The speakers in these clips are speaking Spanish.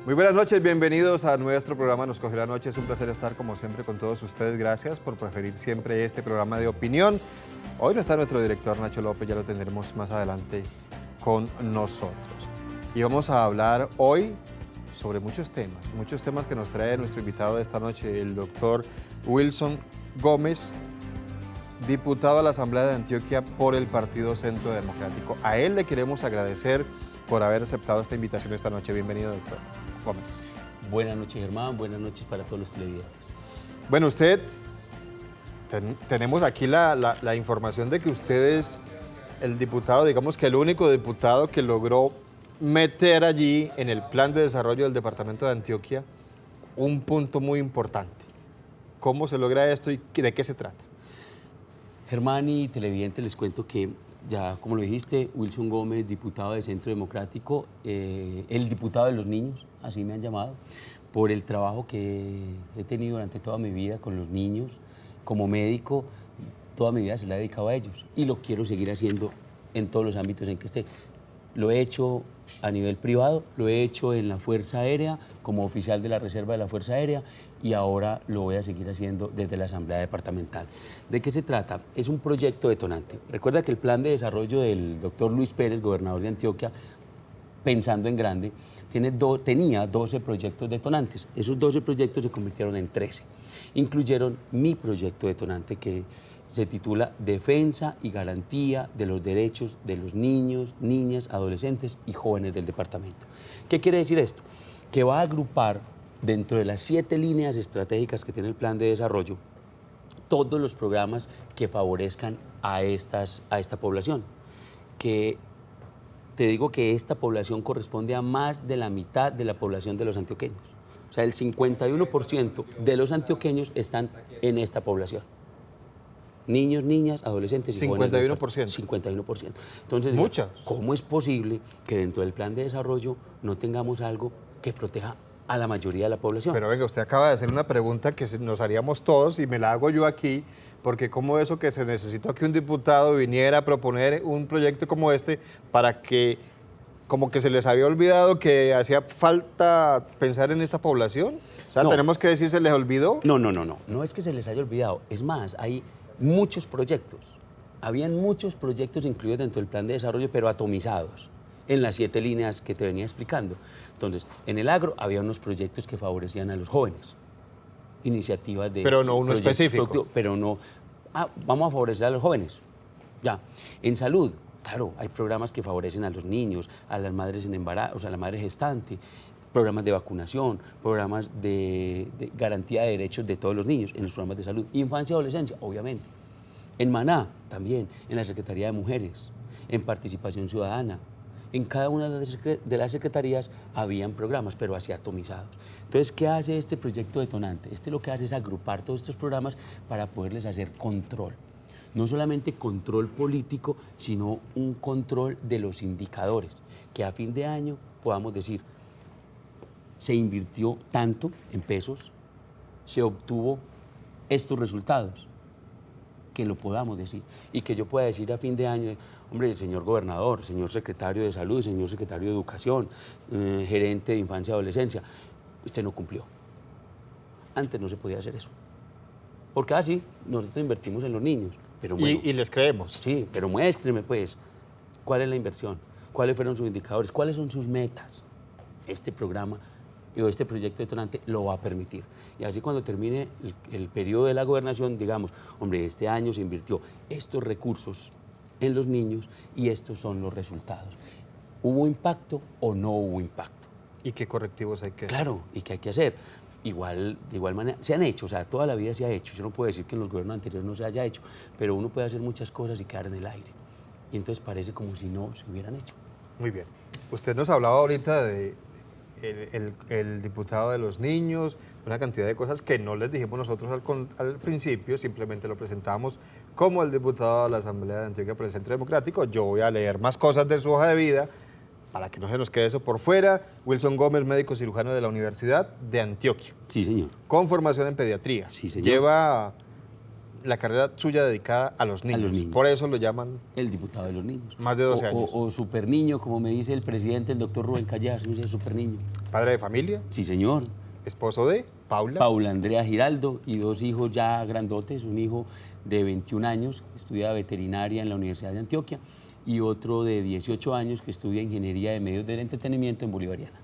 Muy buenas noches, bienvenidos a nuestro programa Nos Cogió la Noche. Es un placer estar como siempre con todos ustedes. Gracias por preferir siempre este programa de opinión. Hoy no está nuestro director Nacho López, ya lo tendremos más adelante con nosotros. Y vamos a hablar hoy sobre muchos temas que nos trae nuestro invitado de esta noche, el doctor Wilson Gómez, diputado a la Asamblea de Antioquia por el Partido Centro Democrático. A él le queremos agradecer por haber aceptado esta invitación esta noche. Bienvenido, doctor Gómez. Buenas noches, Germán. Buenas noches para todos los televidentes. Bueno, usted, tenemos aquí la información de que usted es el diputado, digamos que el único diputado que logró meter allí en el plan de desarrollo del departamento de Antioquia un punto muy importante. ¿Cómo se logra esto y de qué se trata? Germán y televidentes, les cuento que ya, como lo dijiste, Wilson Gómez, diputado de Centro Democrático, el diputado de los niños, así me han llamado, por el trabajo que he tenido durante toda mi vida con los niños. Como médico, toda mi vida se la he dedicado a ellos y lo quiero seguir haciendo en todos los ámbitos en que esté. Lo he hecho a nivel privado, lo he hecho en la Fuerza Aérea, como oficial de la Reserva de la Fuerza Aérea, y ahora lo voy a seguir haciendo desde la Asamblea Departamental. ¿De qué se trata? Es un proyecto detonante. Recuerda que el plan de desarrollo del doctor Luis Pérez, gobernador de Antioquia, pensando en grande, tenía 12 proyectos detonantes. Esos 12 proyectos se convirtieron en 13. Incluyeron mi proyecto detonante, que se titula Defensa y Garantía de los Derechos de los Niños, Niñas, Adolescentes y Jóvenes del Departamento. ¿Qué quiere decir esto? Que va a agrupar dentro de las 7 líneas estratégicas que tiene el plan de desarrollo todos los programas que favorezcan a esta población. Que te digo que esta población corresponde a más de la mitad de la población de los antioqueños. O sea, el 51% de los antioqueños están en esta población. Niños, niñas, adolescentes y 51%. jóvenes. 51%. Entonces, muchas. ¿Cómo es posible que dentro del plan de desarrollo no tengamos algo que proteja a la mayoría de la población? Pero venga, usted acaba de hacer una pregunta que nos haríamos todos y me la hago yo aquí, porque ¿cómo eso que se necesitó que un diputado viniera a proponer un proyecto como este para que, como que se les había olvidado que hacía falta pensar en esta población? O sea, No. ¿tenemos que decir se les olvidó? No es que se les haya olvidado. Es más, hay muchos proyectos. Habían muchos proyectos incluidos dentro del plan de desarrollo, pero atomizados en las 7 líneas que te venía explicando. Entonces, en el agro había unos proyectos que favorecían a los jóvenes, iniciativas de... Pero no uno específico. Pero no, vamos a favorecer a los jóvenes. Ya. En salud, claro, hay programas que favorecen a los niños, a las madres en embarazo, o sea, a la madre gestante, programas de vacunación, programas de garantía de derechos de todos los niños en los programas de salud. Infancia y adolescencia, obviamente. En Maná, también, en la Secretaría de Mujeres, en Participación Ciudadana. En cada una de las secretarías habían programas, pero así atomizados. Entonces, ¿qué hace este proyecto detonante? Este lo que hace es agrupar todos estos programas para poderles hacer control. No solamente control político, sino un control de los indicadores, que a fin de año podamos decir, se invirtió tanto en pesos, se obtuvo estos resultados, que lo podamos decir y que yo pueda decir a fin de año, hombre, señor gobernador, señor secretario de Salud, señor secretario de Educación, gerente de Infancia y Adolescencia, usted no cumplió. Antes no se podía hacer eso. Porque así nosotros invertimos en los niños. Pero bueno, Y les creemos. Sí, pero muéstreme pues, ¿cuál es la inversión? ¿Cuáles fueron sus indicadores? ¿Cuáles son sus metas? Este programa o este proyecto detonante lo va a permitir. Y así cuando termine el periodo de la gobernación, digamos, hombre, este año se invirtió estos recursos en los niños y estos son los resultados. ¿Hubo impacto o no hubo impacto? ¿Y qué correctivos hay que hacer? Claro, ¿y qué hay que hacer? De igual manera, se han hecho, o sea, toda la vida se ha hecho. Yo no puedo decir que en los gobiernos anteriores no se haya hecho, pero uno puede hacer muchas cosas y quedar en el aire. Y entonces parece como si no se hubieran hecho. Muy bien. Usted nos hablaba ahorita de el diputado de los niños, una cantidad de cosas que no les dijimos nosotros al principio, simplemente lo presentamos como el diputado de la Asamblea de Antioquia por el Centro Democrático. Yo voy a leer más cosas de su hoja de vida para que no se nos quede eso por fuera. Wilson Gómez, médico cirujano de la Universidad de Antioquia. Sí, señor. Con formación en pediatría. Sí, señor. Lleva la carrera suya dedicada a los niños. los niños. Por eso lo llaman El diputado de los niños. más de 12 años. O super niño, como me dice el presidente, el doctor Rubén Callejas, me dice super niño. Padre de familia, Sí, señor. esposo de Paula. Paula Andrea Giraldo y 2 hijos ya grandotes, un hijo de 21 años que estudia veterinaria en la Universidad de Antioquia y otro de 18 años que estudia ingeniería de medios del entretenimiento en Bolivariana.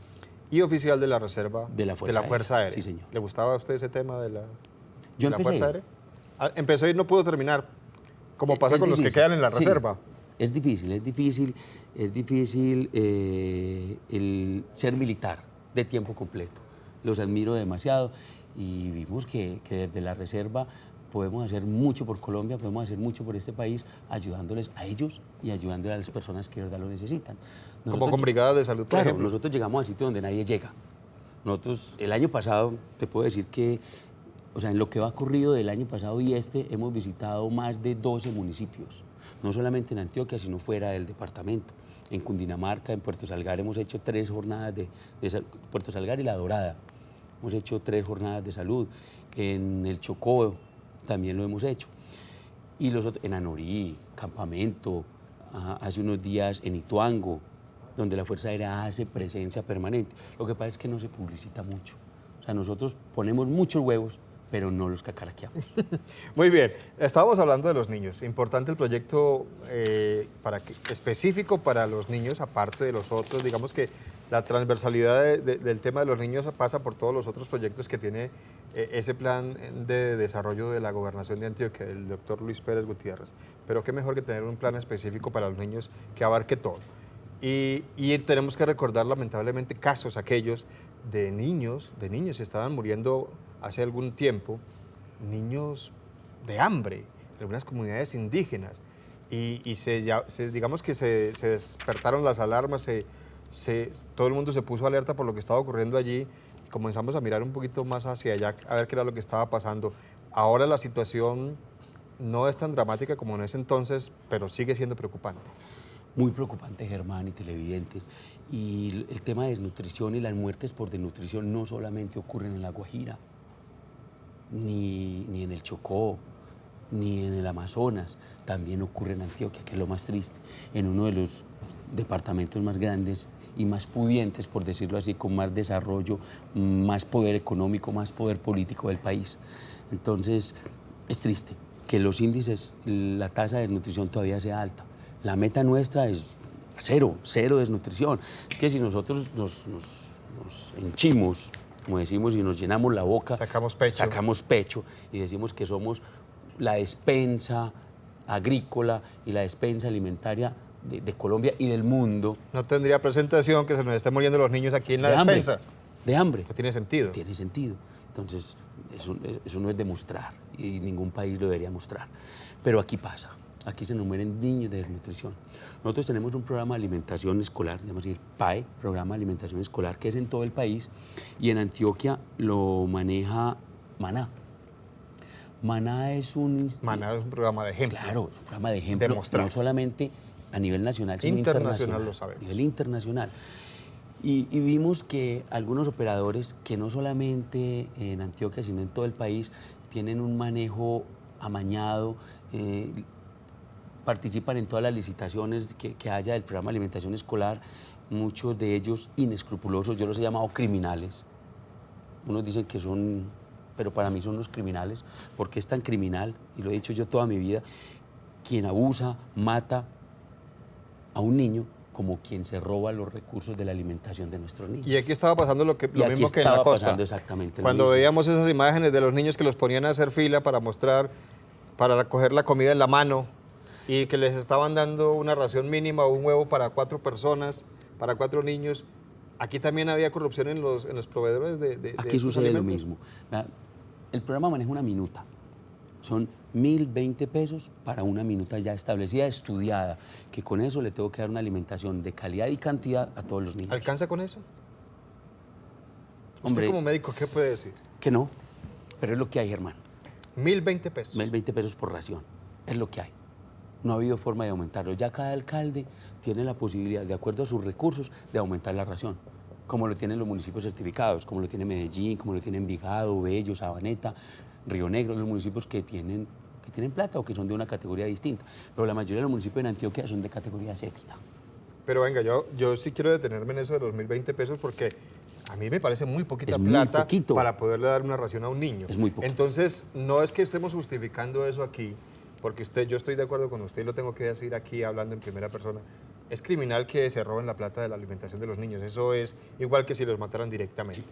Y oficial de la Reserva De la Fuerza Aérea. Aérea. Sí, señor. ¿Le gustaba a usted ese tema de la, Yo de la empecé. Fuerza Aérea? Empezó y no pudo terminar, como pasa Es con los que difícil. quedan en la Sí, reserva. es difícil el ser militar de tiempo completo. Los admiro demasiado y vimos que desde la reserva podemos hacer mucho por Colombia, podemos hacer mucho por este país, ayudándoles a ellos y ayudándoles a las personas que de verdad lo necesitan. Como con brigadas de salud, por Claro, ejemplo. nosotros llegamos al sitio donde nadie llega. Nosotros, el año pasado, te puedo decir que, o sea, en lo que va ocurrido del año pasado y hemos visitado más de 12 municipios, no solamente en Antioquia, sino fuera del departamento. En Cundinamarca, en Puerto Salgar, hemos hecho 3 jornadas Puerto Salgar y La Dorada, hemos hecho 3 jornadas de salud. En el Chocó también lo hemos hecho. Y los otros, en Anorí, Campamento, hace unos días en Ituango, donde la Fuerza Aérea hace presencia permanente. Lo que pasa es que no se publicita mucho. O sea, nosotros ponemos muchos huevos, pero no los cacaraqueamos. Muy bien, estábamos hablando de los niños. Importante el proyecto específico para los niños, aparte de los otros. Digamos que la transversalidad del tema de los niños pasa por todos los otros proyectos que tiene ese plan de desarrollo de la Gobernación de Antioquia, del doctor Luis Pérez Gutiérrez. Pero qué mejor que tener un plan específico para los niños que abarque todo. Y tenemos que recordar lamentablemente casos aquellos de niños estaban muriendo hace algún tiempo, niños de hambre, en algunas comunidades indígenas, y digamos que se despertaron las alarmas, todo el mundo se puso alerta por lo que estaba ocurriendo allí, y comenzamos a mirar un poquito más hacia allá, a ver qué era lo que estaba pasando. Ahora la situación no es tan dramática como en ese entonces, pero sigue siendo preocupante. Muy preocupante, Germán y televidentes. Y el tema de desnutrición y las muertes por desnutrición no solamente ocurren en La Guajira, ni en el Chocó, ni en el Amazonas, también ocurre en Antioquia, que es lo más triste, en uno de los departamentos más grandes y más pudientes, por decirlo así, con más desarrollo, más poder económico, más poder político del país. Entonces, es triste que los índices, la tasa de desnutrición todavía sea alta. La meta nuestra es cero desnutrición. Es que si nosotros nos henchimos, como decimos, y nos llenamos la boca, Sacamos pecho y decimos que somos la despensa agrícola y la despensa alimentaria de Colombia y del mundo. No tendría presentación que se nos estén muriendo los niños aquí en la despensa. De hambre. No tiene sentido. Tiene sentido. Entonces, eso no es demostrar y ningún país lo debería mostrar. Pero aquí pasa. Aquí se nos mueren niños de desnutrición. Nosotros tenemos un programa de alimentación escolar, llamamos el PAE, Programa de Alimentación Escolar, que es en todo el país, y en Antioquia lo maneja Maná. Maná es un programa de ejemplo. Claro, es un programa de ejemplo, Demostrar. no solamente a nivel nacional, sino internacional. Lo sabemos. A nivel internacional. Y vimos que algunos operadores, que no solamente en Antioquia, sino en todo el país, tienen un manejo amañado, participan en todas las licitaciones que haya del programa de alimentación escolar, muchos de ellos inescrupulosos, yo los he llamado criminales. Unos dicen que son, pero para mí son los criminales, porque es tan criminal, y lo he dicho yo toda mi vida, quien abusa, mata a un niño como quien se roba los recursos de la alimentación de nuestros niños. Y aquí estaba pasando lo mismo que en la costa. Estaba pasando exactamente lo Cuando mismo. veíamos esas imágenes de los niños que los ponían a hacer fila para mostrar, para recoger la comida en la mano, y que les estaban dando una ración mínima o un huevo para 4 personas, para 4 niños. Aquí también había corrupción en los proveedores de Aquí estos sucede lo alimentos. mismo. El programa maneja una minuta. Son 1.020 pesos para una minuta ya establecida, estudiada, que con eso le tengo que dar una alimentación de calidad y cantidad a todos los niños. ¿Alcanza con eso? Hombre, Usted como médico, ¿qué puede decir? Que no, pero es lo que hay, Germán. 1.020 pesos. 1.020 pesos por ración, es lo que hay. No ha habido forma de aumentarlo. Ya cada alcalde tiene la posibilidad, de acuerdo a sus recursos, de aumentar la ración, como lo tienen los municipios certificados, como lo tiene Medellín, como lo tiene Envigado, Bello, Sabaneta, Río Negro, los municipios que que tienen plata o que son de una categoría distinta. Pero la mayoría de los municipios en Antioquia son de categoría sexta. Pero venga, yo sí quiero detenerme en eso de los 1.020 pesos porque a mí me parece muy poquita Es muy plata poquito. para poderle dar una ración a un niño. Es muy poco. Entonces, no es que estemos justificando eso aquí, porque yo estoy de acuerdo con usted y lo tengo que decir aquí hablando en primera persona. Es criminal que se roben la plata de la alimentación de los niños. Eso es igual que si los mataran directamente. Sí.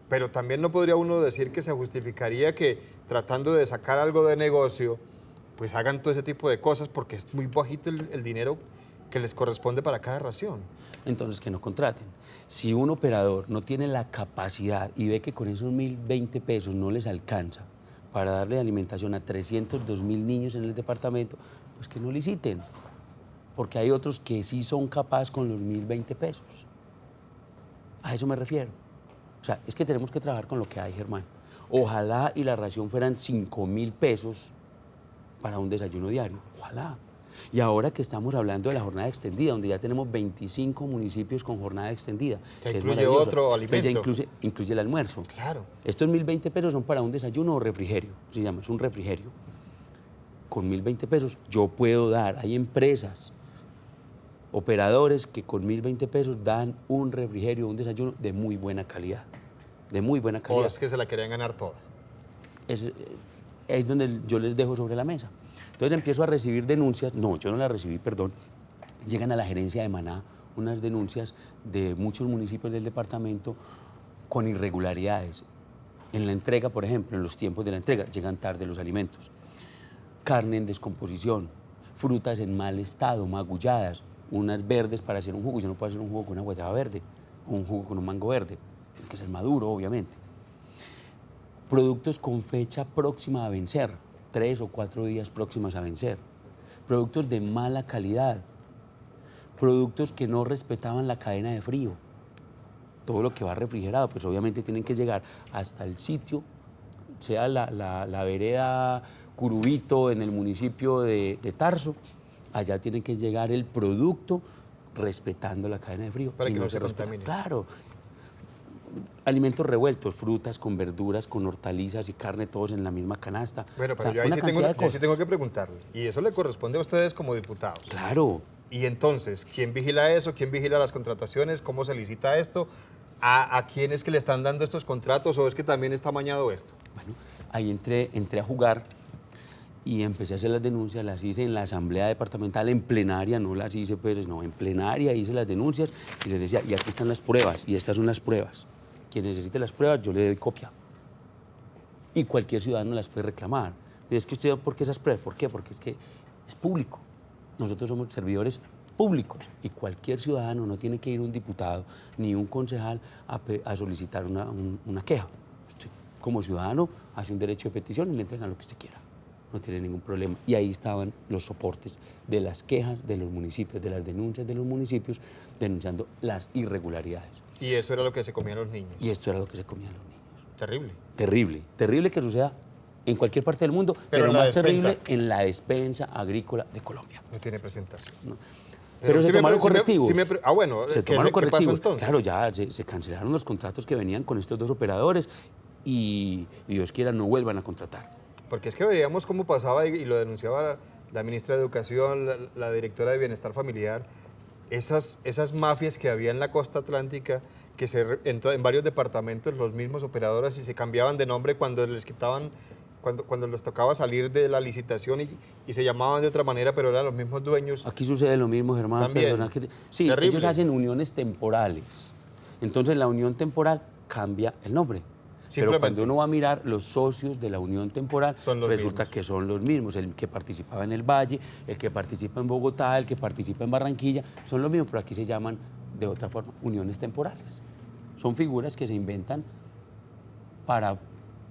Pero también no podría uno decir que se justificaría que tratando de sacar algo de negocio, pues hagan todo ese tipo de cosas porque es muy bajito el dinero que les corresponde para cada ración. Entonces, que no contraten. Si un operador no tiene la capacidad y ve que con esos 1.020 pesos no les alcanza para darle alimentación a 302.000 niños en el departamento, pues que no liciten. Porque hay otros que sí son capaces con los 1.020 pesos. A eso me refiero. O sea, es que tenemos que trabajar con lo que hay, Germán. Ojalá y la ración fueran 5.000 pesos para un desayuno diario. Ojalá. Y ahora que estamos hablando de la jornada extendida, donde ya tenemos 25 municipios con jornada extendida. Que incluye otro alimento. Que ya incluye el almuerzo. Claro. Estos 1.020 pesos son para un desayuno o refrigerio. Se llama, es un refrigerio. Con 1.020 pesos yo puedo dar, hay empresas, operadores que con 1.020 pesos dan un refrigerio, un desayuno de muy buena calidad. De muy buena calidad. O es que se la querían ganar toda. Es donde yo les dejo sobre la mesa. Entonces empiezo a recibir denuncias, no, yo no las recibí, perdón, llegan a la gerencia de Maná unas denuncias de muchos municipios del departamento con irregularidades. En la entrega, por ejemplo, en los tiempos de la entrega, llegan tarde los alimentos. Carne en descomposición, frutas en mal estado, magulladas, unas verdes para hacer un jugo. Yo no puedo hacer un jugo con una guayaba verde o un jugo con un mango verde. Tiene que ser maduro, obviamente. Productos con fecha próxima a vencer, 3 o 4 días próximas a vencer. Productos de mala calidad. Productos que no respetaban la cadena de frío. Todo lo que va refrigerado, pues obviamente tienen que llegar hasta el sitio, sea la vereda Curubito en el municipio de Tarso, allá tiene que llegar el producto respetando la cadena de frío. Para que no se contamine. Claro. Alimentos revueltos, frutas con verduras, con hortalizas y carne, todos en la misma canasta. Bueno, pero yo ahí sí tengo que preguntarle. Y eso le corresponde a ustedes como diputados. Claro. Y entonces, ¿quién vigila eso? ¿Quién vigila las contrataciones? ¿Cómo se licita esto? ¿A quién es que le están dando estos contratos o es que también está amañado esto? Bueno, ahí entré a jugar y empecé a hacer las denuncias, las hice en la asamblea departamental, en plenaria, no las hice pues, no, en plenaria hice las denuncias y les decía, y aquí están las pruebas, y estas son las pruebas. Quien necesite las pruebas, yo le doy copia. Y cualquier ciudadano las puede reclamar. Y es que usted, ¿por qué esas pruebas? ¿Por qué? Porque es que es público. Nosotros somos servidores públicos y cualquier ciudadano, no tiene que ir un diputado ni un concejal a solicitar una queja. Usted, como ciudadano, hace un derecho de petición y le entregan lo que usted quiera. No tiene ningún problema. Y ahí estaban los soportes de las quejas de los municipios, de las denuncias de los municipios, denunciando las irregularidades. Y eso era lo que se comían los niños. Y esto era lo que se comían los niños. Terrible. Terrible. Terrible que suceda en cualquier parte del mundo, pero más terrible en la despensa agrícola de Colombia. No tiene presentación. No. Pero se tomaron correctivos. Bueno, se tomaron correctivos. ¿Qué pasó entonces? Claro, ya se cancelaron los contratos que venían con estos dos operadores y Dios quiera no vuelvan a contratar. Porque es que veíamos cómo pasaba y lo denunciaba la ministra de Educación, la directora de Bienestar Familiar, esas mafias que había en la costa atlántica, que en varios departamentos los mismos operadores y se cambiaban de nombre cuando les quitaban, cuando les tocaba salir de la licitación y se llamaban de otra manera, pero eran los mismos dueños. Aquí sucede lo mismo, Germán. También. Sí, terrible. Ellos hacen uniones temporales. Entonces la unión temporal cambia el nombre. Pero cuando uno va a mirar, los socios de la unión temporal resulta que son los mismos. El que participaba en el Valle, el que participa en Bogotá, el que participa en Barranquilla, son los mismos, pero aquí se llaman de otra forma uniones temporales. Son figuras que se inventan para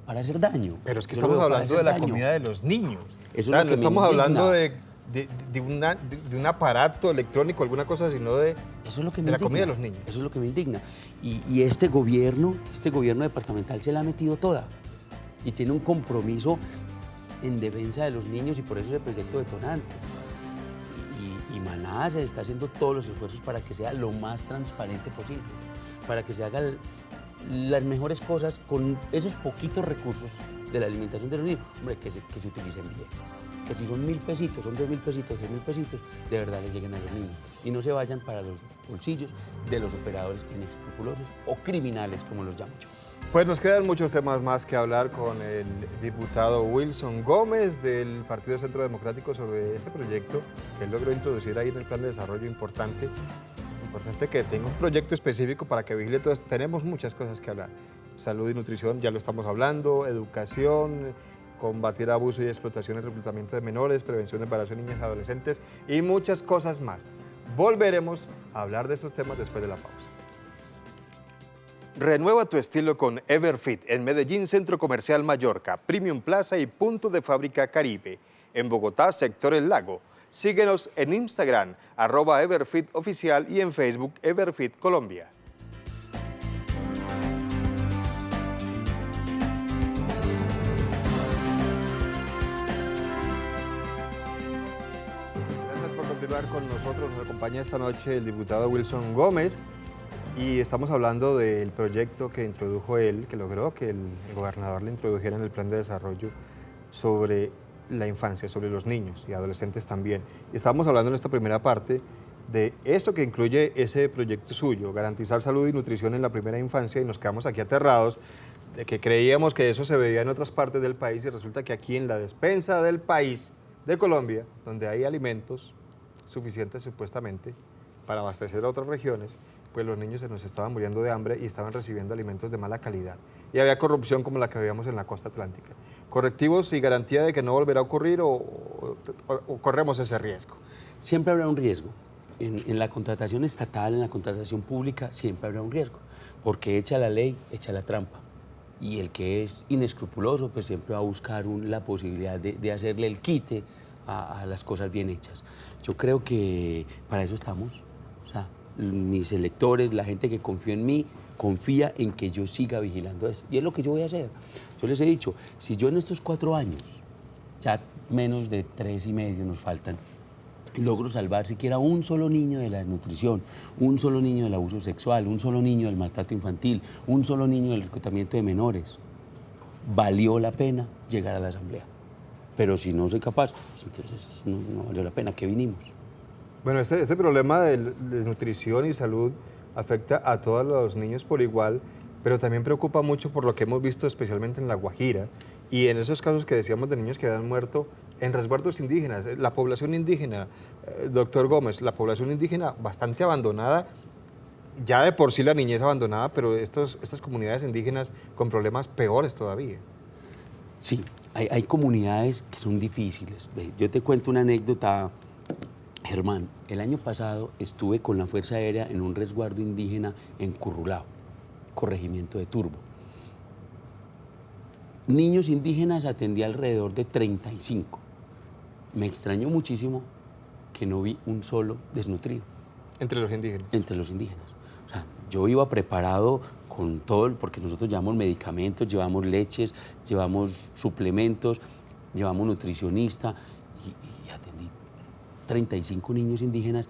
hacer daño. Pero es que estamos hablando de la comida de los niños. Eso o sea, no estamos hablando de un aparato electrónico, alguna cosa, sino de la comida de los niños. Eso es lo que me indigna. Y este gobierno departamental se la ha metido toda y tiene un compromiso en defensa de los niños y por eso es el proyecto detonante. Y Maná se está haciendo todos los esfuerzos para que sea lo más transparente posible, para que se hagan las mejores cosas con esos poquitos recursos de la alimentación de los niños, hombre, que se utilicen bien. que si son 1.000 pesitos, son 2.000 pesitos, 3.000 pesitos, de verdad les lleguen a los niños y no se vayan para los bolsillos de los operadores inescrupulosos o criminales, como los llamo yo. Pues nos quedan muchos temas más que hablar con el diputado Wilson Gómez del Partido Centro Democrático sobre este proyecto que él logró introducir ahí en el plan de desarrollo importante que tenga un proyecto específico para que vigile todo esto. Tenemos muchas cosas que hablar. Salud y nutrición, ya lo estamos hablando, educación, combatir abuso y explotación y reclutamiento de menores, prevención de embarazo de niñas y adolescentes y muchas cosas más. Volveremos a hablar de estos temas después de la pausa. Renueva tu estilo con Everfit en Medellín, Centro Comercial Mallorca, Premium Plaza y Punto de Fábrica Caribe. En Bogotá, Sector El Lago. Síguenos en Instagram, @EverfitOficial y en Facebook, Everfit Colombia. Gracias por continuar con nosotros. Nos acompaña esta noche el diputado Wilson Gómez. Y estamos hablando del proyecto que introdujo él, que logró que el gobernador le introdujera en el plan de desarrollo sobre la infancia, sobre los niños y adolescentes también. Y estábamos hablando en esta primera parte de eso que incluye ese proyecto suyo, garantizar salud y nutrición en la primera infancia, y nos quedamos aquí aterrados de que creíamos que eso se veía en otras partes del país y resulta que aquí en la despensa del país, de Colombia, donde hay alimentos suficientes supuestamente para abastecer a otras regiones, pues los niños se nos estaban muriendo de hambre y estaban recibiendo alimentos de mala calidad. Y había corrupción como la que veíamos en la costa atlántica. Correctivos y garantía de que no volverá a ocurrir o corremos ese riesgo. Siempre habrá un riesgo. En la contratación estatal, en la contratación pública, siempre habrá un riesgo. Porque echa la ley, echa la trampa. Y el que es inescrupuloso, pues siempre va a buscar la posibilidad de hacerle el quite a las cosas bien hechas. Yo creo que para eso estamos. O sea, mis electores, la gente que confió en mí, confía en que yo siga vigilando eso. Y es lo que yo voy a hacer. Yo les he dicho, si yo en estos 4 años, ya menos de 3 y medio nos faltan, logro salvar siquiera un solo niño de la desnutrición, un solo niño del abuso sexual, un solo niño del maltrato infantil, un solo niño del reclutamiento de menores, valió la pena llegar a la Asamblea. Pero si no soy capaz, pues entonces no valió la pena. ¿Qué vinimos? Bueno, este problema de nutrición y salud afecta a todos los niños por igual, pero también preocupa mucho por lo que hemos visto especialmente en La Guajira y en esos casos que decíamos de niños que habían muerto en resguardos indígenas. La población indígena, doctor Gómez, la población indígena bastante abandonada, ya de por sí la niñez abandonada, pero estas comunidades indígenas con problemas peores todavía. Sí, hay comunidades que son difíciles. Yo te cuento una anécdota, Germán. El año pasado estuve con la Fuerza Aérea en un resguardo indígena en Currulao, corregimiento de Turbo. Niños indígenas atendí alrededor de 35. Me extrañó muchísimo que no vi un solo desnutrido. ¿Entre los indígenas? Entre los indígenas. O sea, yo iba preparado con todo, porque nosotros llevamos medicamentos, llevamos leches, llevamos suplementos, llevamos nutricionista y atendí 35 niños indígenas.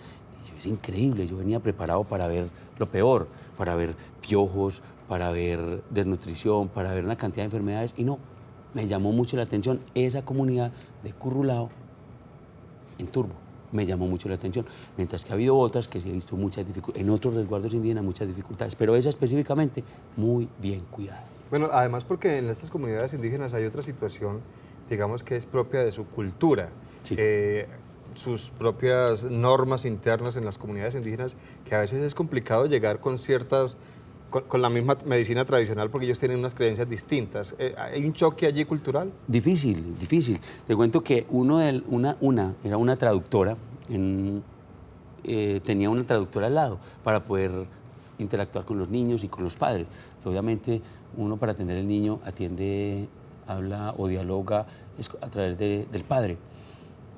Y es increíble, yo venía preparado para ver lo peor, para ver piojos, para ver desnutrición, para ver una cantidad de enfermedades, y no, me llamó mucho la atención esa comunidad de Currulao en Turbo, me llamó mucho la atención, mientras que ha habido otras que sí he visto muchas dificultades, en otros resguardos indígenas muchas dificultades, pero esa específicamente muy bien cuidada. Bueno, además porque en estas comunidades indígenas hay otra situación, digamos que es propia de su cultura. Sí. Sus propias normas internas en las comunidades indígenas, que a veces es complicado llegar con con la misma medicina tradicional porque ellos tienen unas creencias distintas. ¿Hay un choque allí cultural? Difícil, difícil. Te cuento que era una traductora, tenía una traductora al lado para poder interactuar con los niños y con los padres. Obviamente uno para atender al niño habla o dialoga a través del padre.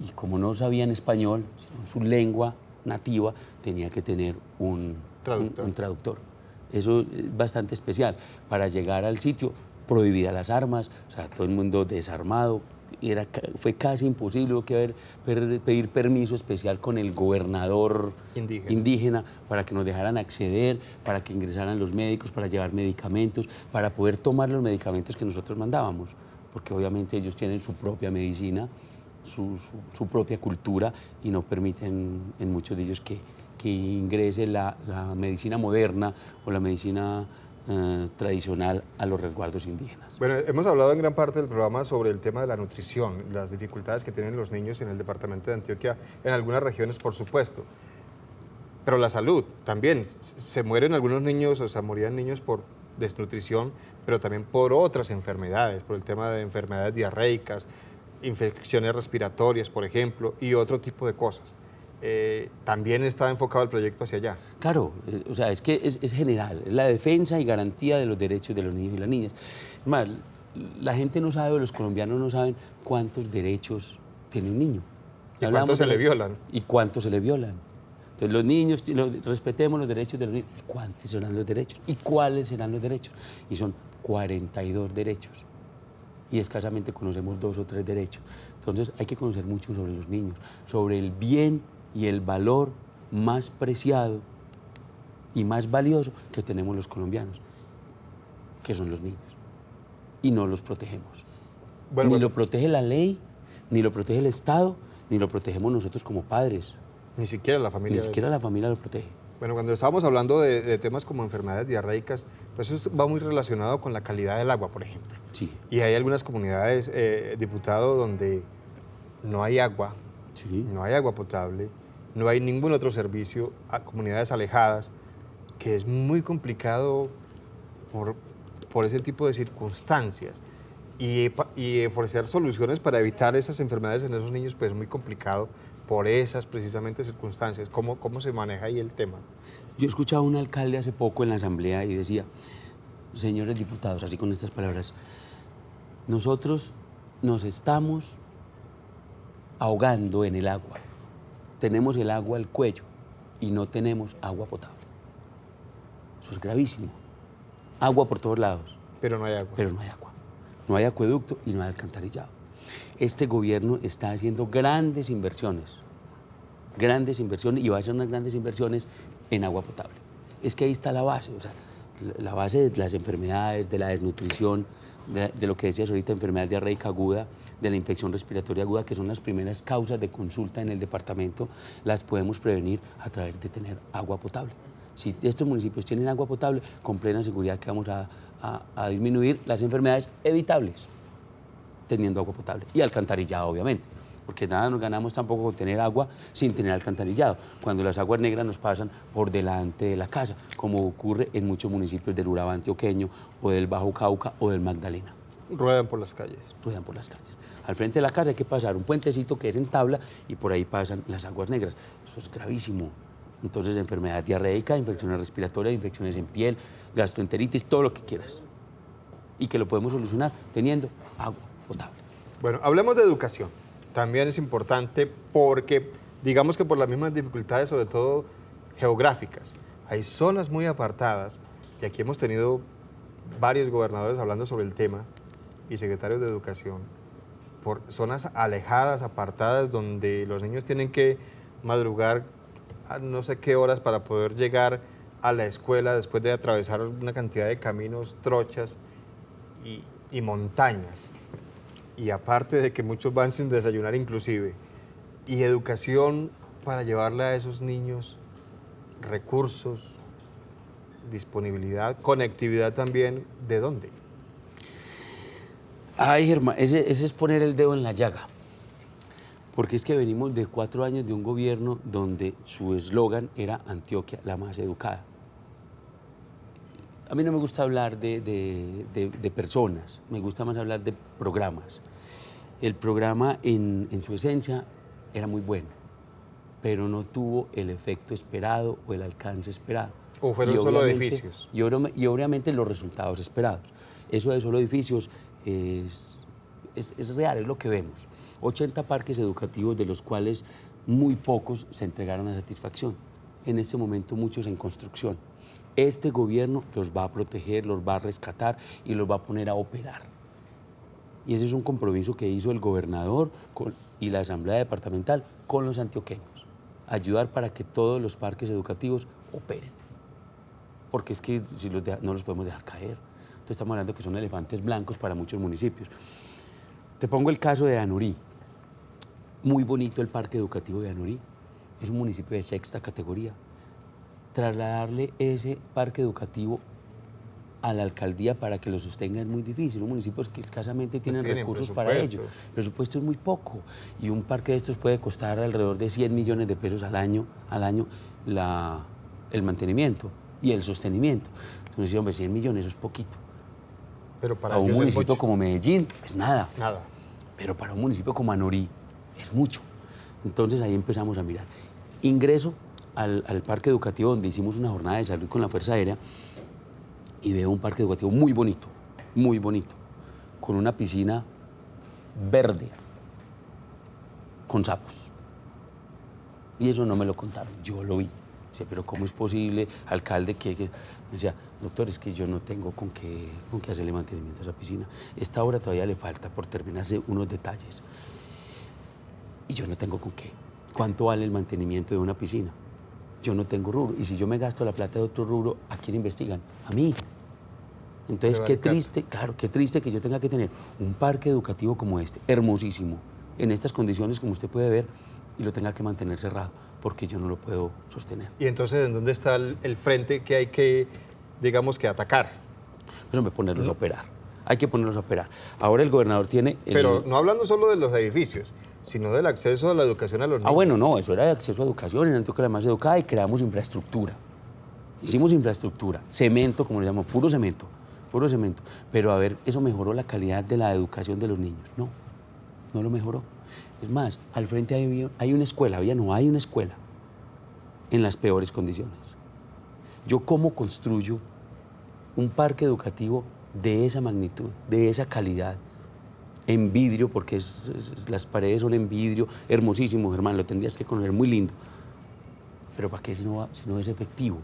Y como no sabían español, sino su lengua nativa, tenía que tener un traductor. Eso es bastante especial. Para llegar al sitio, prohibidas las armas, o sea, todo el mundo desarmado. Fue casi imposible pedir permiso especial con el gobernador indígena para que nos dejaran acceder, para que ingresaran los médicos, para llevar medicamentos, para poder tomar los medicamentos que nosotros mandábamos, porque obviamente ellos tienen su propia medicina su propia cultura y no permiten en muchos de ellos que ingrese la medicina moderna o la medicina tradicional a los resguardos indígenas. Bueno, hemos hablado en gran parte del programa sobre el tema de la nutrición, las dificultades que tienen los niños en el departamento de Antioquia, en algunas regiones, por supuesto. Pero la salud también, se mueren algunos niños, o sea, morían niños por desnutrición, pero también por otras enfermedades, por el tema de enfermedades diarreicas, infecciones respiratorias, por ejemplo, y otro tipo de cosas. También está enfocado el proyecto hacia allá. Claro, o sea, es que es general, es la defensa y garantía de los derechos de los niños y las niñas. Más, la gente no sabe, los colombianos no saben cuántos derechos tiene un niño. ¿Y cuántos se le violan? ¿Y cuántos se le violan? Entonces, los niños, respetemos los derechos de los niños. ¿Y cuántos serán los derechos? ¿Y cuáles serán los derechos? Y son 42 derechos. Y escasamente conocemos 2 o 3 derechos. Entonces, hay que conocer mucho sobre los niños, sobre el bien y el valor más preciado y más valioso que tenemos los colombianos, que son los niños. Y no los protegemos. Ni lo protege la ley, ni lo protege el Estado, ni lo protegemos nosotros como padres. Ni siquiera la familia. Ni siquiera la familia lo protege. Bueno, cuando estábamos hablando de temas como enfermedades diarreicas, pues eso va muy relacionado con la calidad del agua, por ejemplo. Sí. Y hay algunas comunidades, diputado, donde no hay agua, Sí. no hay agua potable, no hay ningún otro servicio, a comunidades alejadas, que es muy complicado por ese tipo de circunstancias. Y ofrecer soluciones para evitar esas enfermedades en esos niños, pues es muy complicado por esas precisamente circunstancias. ¿Cómo se maneja ahí el tema? Yo escuchaba a un alcalde hace poco en la asamblea y decía, señores diputados, así con estas palabras, nosotros nos estamos ahogando en el agua. Tenemos el agua al cuello y no tenemos agua potable. Eso es gravísimo. Agua por todos lados. Pero no hay agua. Pero no hay agua. No hay acueducto y no hay alcantarillado. Este gobierno está haciendo grandes inversiones y va a hacer unas grandes inversiones en agua potable. Es que ahí está la base, o sea, la base de las enfermedades, de la desnutrición, de lo que decías ahorita, enfermedad diarreica aguda, de la infección respiratoria aguda, que son las primeras causas de consulta en el departamento, las podemos prevenir a través de tener agua potable. Si estos municipios tienen agua potable, con plena seguridad que vamos a disminuir las enfermedades evitables teniendo agua potable y alcantarillado, obviamente, porque nada nos ganamos tampoco con tener agua sin tener alcantarillado, cuando las aguas negras nos pasan por delante de la casa, como ocurre en muchos municipios del Urabá antioqueño o del Bajo Cauca o del Magdalena. Ruedan por las calles. Ruedan por las calles. Al frente de la casa hay que pasar un puentecito que es en tabla y por ahí pasan las aguas negras. Eso es gravísimo. Entonces, enfermedad diarreica, infecciones respiratorias, infecciones en piel, gastroenteritis, todo lo que quieras. Y que lo podemos solucionar teniendo agua potable. Bueno, hablemos de educación. También es importante porque, digamos que por las mismas dificultades, sobre todo geográficas, hay zonas muy apartadas, y aquí hemos tenido varios gobernadores hablando sobre el tema, y secretarios de educación, por zonas alejadas, apartadas, donde los niños tienen que madrugar a no sé qué horas para poder llegar a la escuela después de atravesar una cantidad de caminos, trochas y montañas. Y aparte de que muchos van sin desayunar inclusive. Y educación para llevarle a esos niños recursos, disponibilidad, conectividad también, ¿de dónde? Ay, Germán, ese es poner el dedo en la llaga. Porque es que venimos de 4 años de un gobierno donde su eslogan era Antioquia, la más educada. A mí no me gusta hablar de personas, me gusta más hablar de programas. El programa en su esencia era muy bueno, pero no tuvo el efecto esperado o el alcance esperado. ¿O fueron solo edificios? Y obviamente los resultados esperados. Eso de solo edificios es real, es lo que vemos. 80 parques educativos, de los cuales muy pocos se entregaron a satisfacción. En este momento muchos en construcción. Este gobierno los va a proteger, los va a rescatar y los va a poner a operar. Y ese es un compromiso que hizo el gobernador y la Asamblea Departamental con los antioqueños. Ayudar para que todos los parques educativos operen. Porque es que si no los podemos dejar caer. Entonces estamos hablando que son elefantes blancos para muchos municipios. Te pongo el caso de Anurí. Muy bonito el parque educativo de Anorí, es un municipio de 6ª categoría. Trasladarle ese parque educativo a la alcaldía para que lo sostenga es muy difícil. Un municipio que escasamente tienen recursos para ello. El presupuesto es muy poco y un parque de estos puede costar alrededor de 100 millones de pesos al año el mantenimiento y el sostenimiento. Entonces, decía, hombre, 100 millones es poquito. Pero para un municipio como Medellín es nada. Nada. Pero para un municipio como Anorí es mucho. Entonces ahí empezamos a mirar. Ingreso al parque educativo donde hicimos una jornada de salud con la Fuerza Aérea y veo un parque educativo muy bonito, con una piscina verde, con sapos. Y eso no me lo contaron, yo lo vi. Dice, pero ¿cómo es posible, alcalde, que me decía, doctor, es que yo no tengo con qué hacerle mantenimiento a esa piscina? Esta obra todavía le falta por terminarse unos detalles. Y yo no tengo con qué. ¿Cuánto vale el mantenimiento de una piscina? Yo no tengo rubro. Y si yo me gasto la plata de otro rubro, ¿a quién investigan? A mí. Entonces, qué triste, claro, qué triste que yo tenga que tener un parque educativo como este, hermosísimo, en estas condiciones como usted puede ver, y lo tenga que mantener cerrado, porque yo no lo puedo sostener. ¿Y entonces en dónde está el frente que hay que, digamos, que atacar? Pero ponerlos a operar. Hay que ponerlos a operar. Ahora el gobernador tiene... Pero no hablando solo de los edificios, sino del acceso a la educación a los niños. Bueno, no, eso era de acceso a educación, en Antioquia la más educada, y creamos infraestructura. Hicimos infraestructura, cemento, como le llamamos, puro cemento. Pero a ver, ¿eso mejoró la calidad de la educación de los niños? No, no lo mejoró. Es más, al frente hay una escuela, hay una escuela en las peores condiciones. ¿Yo cómo construyo un parque educativo de esa magnitud, de esa calidad, en vidrio, porque las paredes son en vidrio, hermosísimo, Germán, lo tendrías que conocer, muy lindo? Pero ¿para qué si no es efectivo?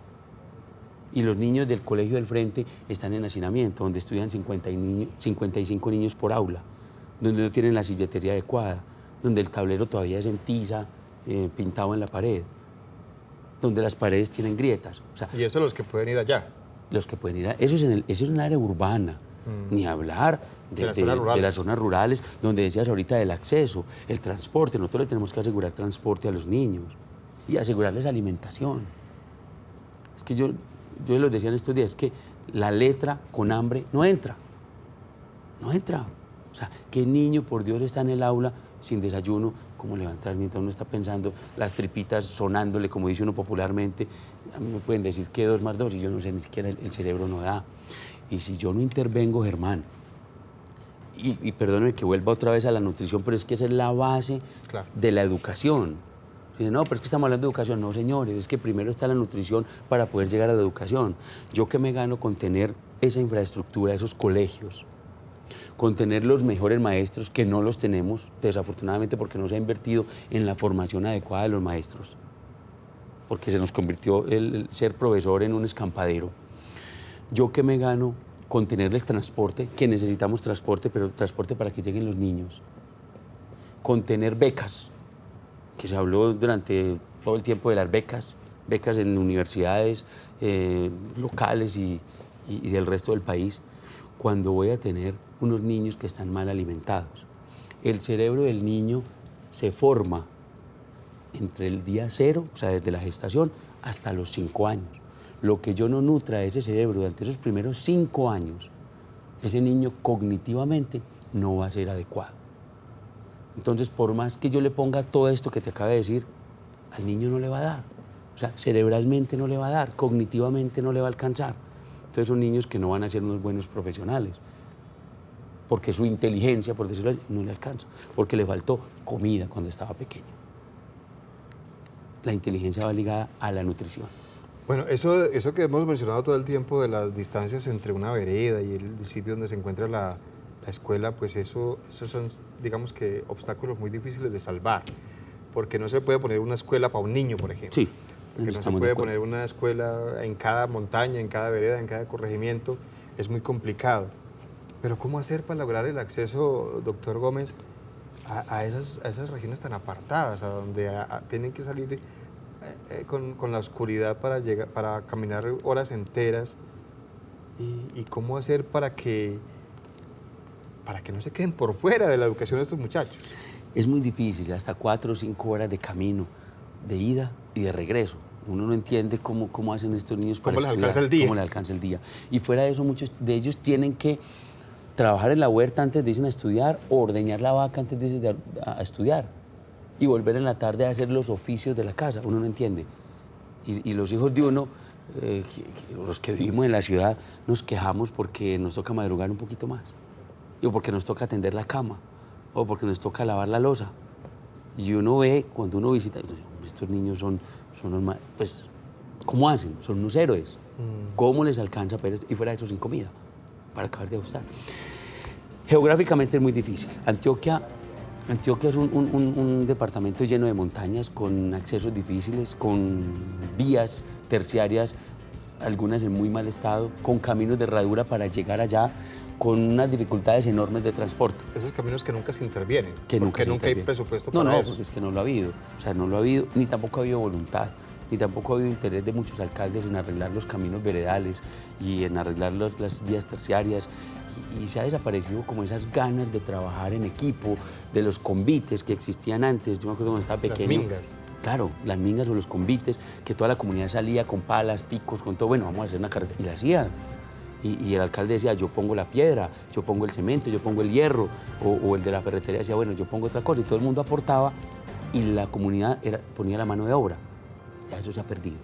Y los niños del colegio del frente están en hacinamiento, donde estudian 55 niños por aula, donde no tienen la silletería adecuada, donde el tablero todavía es en tiza, pintado en la pared, donde las paredes tienen grietas. O sea, y eso los que pueden ir allá. Los que pueden ir eso es en el área urbana, ni hablar de las zonas rurales, donde decías ahorita del acceso, el transporte. Nosotros le tenemos que asegurar transporte a los niños y asegurarles alimentación. Es que yo les decía en estos días, es que la letra con hambre no entra. O sea, ¿qué niño, por Dios, está en el aula sin desayuno? ¿Cómo le va a entrar mientras uno está pensando, las tripitas sonándole, como dice uno popularmente? A mí me pueden decir que 2 más 2 y yo no sé, ni siquiera el cerebro no da. Y si yo no intervengo, Germán, y perdóneme que vuelva otra vez a la nutrición, pero es que esa es la base de la educación. Dice, no, pero es que estamos hablando de educación. No, señores, es que primero está la nutrición para poder llegar a la educación. ¿Yo qué me gano con tener esa infraestructura, esos colegios? Con tener los mejores maestros, que no los tenemos, desafortunadamente, porque no se ha invertido en la formación adecuada de los maestros, porque se nos convirtió el ser profesor en un escampadero. ¿Yo qué me gano con tenerles transporte? Que necesitamos transporte, pero transporte para que lleguen los niños. Con tener becas, que se habló durante todo el tiempo de las becas en universidades locales y del resto del país, cuando voy a tener unos niños que están mal alimentados. El cerebro del niño se forma entre el día 0, o sea, desde la gestación, hasta los 5 años. Lo que yo no nutra ese cerebro durante esos primeros 5 años, ese niño cognitivamente no va a ser adecuado. Entonces, por más que yo le ponga todo esto que te acabo de decir, al niño no le va a dar. O sea, cerebralmente no le va a dar, cognitivamente no le va a alcanzar. Entonces son niños que no van a ser unos buenos profesionales, porque su inteligencia, por decirlo así, no le alcanza, porque le faltó comida cuando estaba pequeño. La inteligencia va ligada a la nutrición. Bueno, eso que hemos mencionado todo el tiempo de las distancias entre una vereda y el sitio donde se encuentra la escuela, pues esos son, digamos que, obstáculos muy difíciles de salvar, porque no se puede poner una escuela para un niño, por ejemplo. Sí. Porque no se puede poner una escuela en cada montaña, en cada vereda, en cada corregimiento, es muy complicado. Pero ¿cómo hacer para lograr el acceso, doctor Gómez, a esas regiones tan apartadas, a donde tienen que salir con la oscuridad para caminar horas enteras? ¿Y cómo hacer para que no se queden por fuera de la educación de estos muchachos? Es muy difícil, hasta 4 o 5 horas de camino, de ida y de regreso. Uno no entiende cómo hacen estos niños para ¿Cómo les estudiar, alcanza el día? cómo les alcanza el día. Y fuera de eso, muchos de ellos tienen que trabajar en la huerta antes de irse a estudiar o ordeñar la vaca antes de irse a estudiar y volver en la tarde a hacer los oficios de la casa. Uno no entiende. Y los hijos de uno, los que vivimos en la ciudad, nos quejamos porque nos toca madrugar un poquito más, o porque nos toca atender la cama, o porque nos toca lavar la loza. Y uno ve, cuando uno visita, estos niños son pues, ¿cómo hacen? Son unos héroes. ¿Cómo les alcanza para esto? Y fuera de eso sin comida, para acabar de ajustar. Geográficamente es muy difícil. Antioquia es un departamento lleno de montañas, con accesos difíciles, con vías terciarias, algunas en muy mal estado, con caminos de herradura para llegar allá, con unas dificultades enormes de transporte. Esos caminos que nunca se intervienen, Que porque nunca hay intervienen. presupuesto para eso. No, porque es que no lo ha habido. O sea, no lo ha habido, ni tampoco ha habido voluntad, ni tampoco ha habido interés de muchos alcaldes en arreglar los caminos veredales y en arreglar las vías terciarias. Y se ha desaparecido como esas ganas de trabajar en equipo, de los convites que existían antes. Yo me acuerdo cuando estaba pequeño. Las mingas. Claro, las mingas o los convites, que toda la comunidad salía con palas, picos, con todo. Bueno, vamos a hacer una carretera. Y la hacían. Y el alcalde decía, yo pongo la piedra, yo pongo el cemento, yo pongo el hierro. O el de la ferretería decía, bueno, yo pongo otra cosa. Y todo el mundo aportaba y la comunidad ponía la mano de obra. Ya eso se ha perdido.